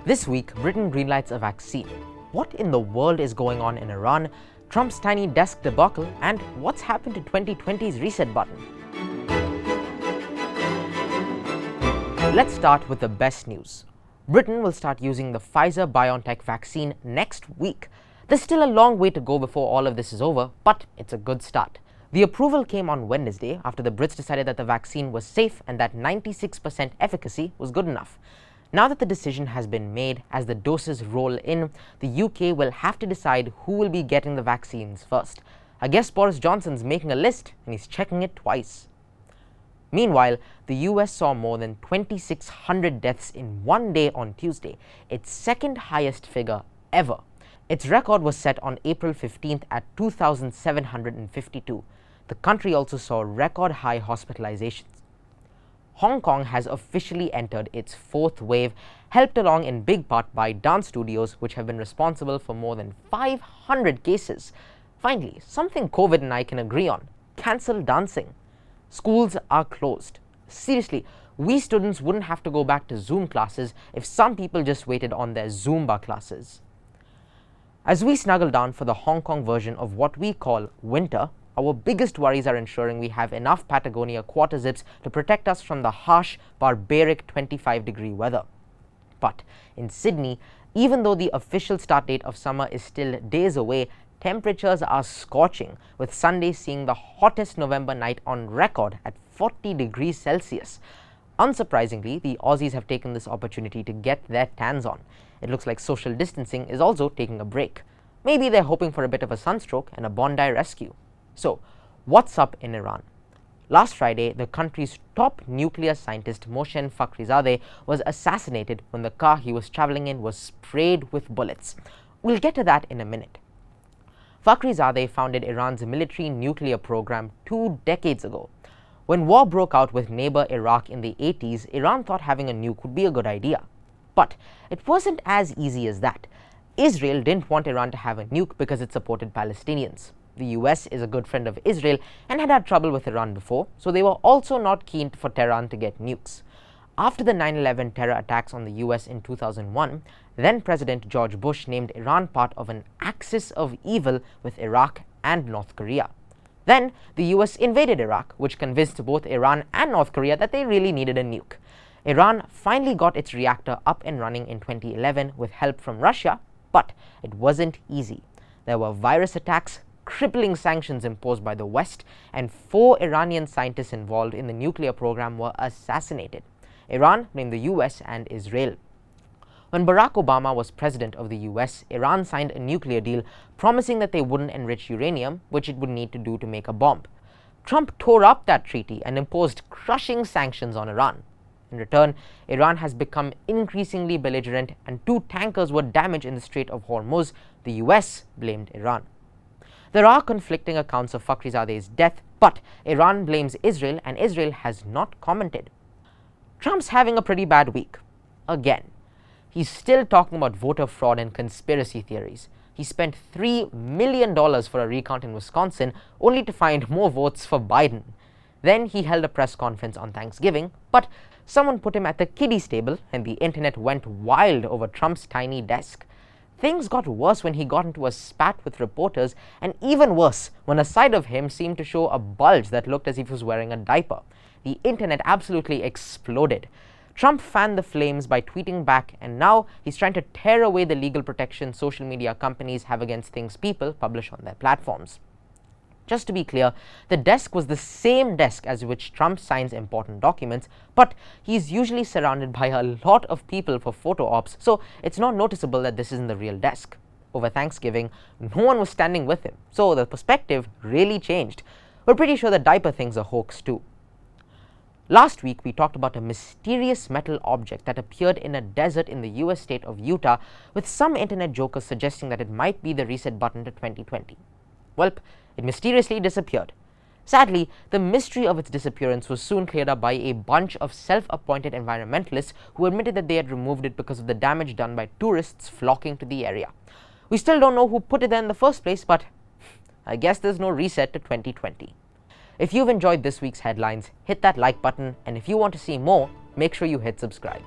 This week, Britain greenlights a vaccine. What in the world is going on in Iran? Trump's tiny desk debacle, and what's happened to 2020's reset button? Let's start with the best news. Britain will start using the Pfizer-BioNTech vaccine next week. There's still a long way to go before all of this is over, but it's a good start. The approval came on Wednesday after the Brits decided that the vaccine was safe and that 96% efficacy was good enough. Now that the decision has been made, as the doses roll in, the UK will have to decide who will be getting the vaccines first. I guess Boris Johnson's making a list and he's checking it twice. Meanwhile, the US saw more than 2,600 deaths in one day on Tuesday, its second highest figure ever. Its record was set on April 15th at 2,752. The country also saw record high hospitalizations. Hong Kong has officially entered its fourth wave, helped along in big part by dance studios, which have been responsible for more than 500 cases. Finally, something COVID and I can agree on: cancel dancing. Schools are closed. Seriously, we students wouldn't have to go back to Zoom classes if some people just waited on their Zumba classes. As we snuggle down for the Hong Kong version of what we call winter, our biggest worries are ensuring we have enough Patagonia quarter zips to protect us from the harsh, barbaric 25-degree weather. But in Sydney, even though the official start date of summer is still days away, temperatures are scorching, with Sunday seeing the hottest November night on record at 40 degrees Celsius. Unsurprisingly, the Aussies have taken this opportunity to get their tans on. It looks like social distancing is also taking a break. Maybe they're hoping for a bit of a sunstroke and a Bondi rescue. So, what's up in Iran? Last Friday, the country's top nuclear scientist Mohsen Fakhrizadeh was assassinated when the car he was traveling in was sprayed with bullets. We'll get to that in a minute. Fakhrizadeh founded Iran's military nuclear program 2 decades ago. When war broke out with neighbor Iraq in the 80s, Iran thought having a nuke would be a good idea. But it wasn't as easy as that. Israel didn't want Iran to have a nuke because it supported Palestinians. The US is a good friend of Israel and had trouble with Iran before, so they were also not keen for Tehran to get nukes. After the 9/11 terror attacks on the US in 2001, then President George Bush named Iran part of an axis of evil with Iraq and North Korea. Then the US invaded Iraq, which convinced both Iran and North Korea that they really needed a nuke. Iran finally got its reactor up and running in 2011 with help from Russia, but it wasn't easy. There were virus attacks, crippling sanctions imposed by the West, and 4 Iranian scientists involved in the nuclear program were assassinated. Iran blamed the US and Israel. When Barack Obama was president of the US, Iran signed a nuclear deal promising that they wouldn't enrich uranium, which it would need to do to make a bomb. Trump tore up that treaty and imposed crushing sanctions on Iran. In return, Iran has become increasingly belligerent, and 2 tankers were damaged in the Strait of Hormuz. The US blamed Iran. There are conflicting accounts of Fakhrizadeh's death, but Iran blames Israel and Israel has not commented. Trump's having a pretty bad week. Again. He's still talking about voter fraud and conspiracy theories. He spent $3 million for a recount in Wisconsin, only to find more votes for Biden. Then he held a press conference on Thanksgiving, but someone put him at the kiddies table and the internet went wild over Trump's tiny desk. Things got worse when he got into a spat with reporters, and even worse when a side of him seemed to show a bulge that looked as if he was wearing a diaper. The internet absolutely exploded. Trump fanned the flames by tweeting back, and now he's trying to tear away the legal protection social media companies have against things people publish on their platforms. Just to be clear, the desk was the same desk as which Trump signs important documents, but he's usually surrounded by a lot of people for photo ops, so it's not noticeable that this isn't the real desk. Over Thanksgiving, no one was standing with him, so the perspective really changed. We're pretty sure the diaper thing's a hoax too. Last week, we talked about a mysterious metal object that appeared in a desert in the US state of Utah, with some internet jokers suggesting that it might be the reset button to 2020. Well, it mysteriously disappeared. Sadly, the mystery of its disappearance was soon cleared up by a bunch of self-appointed environmentalists who admitted that they had removed it because of the damage done by tourists flocking to the area. We still don't know who put it there in the first place, but I guess there's no reset to 2020. If you've enjoyed this week's headlines, hit that like button, and if you want to see more, make sure you hit subscribe.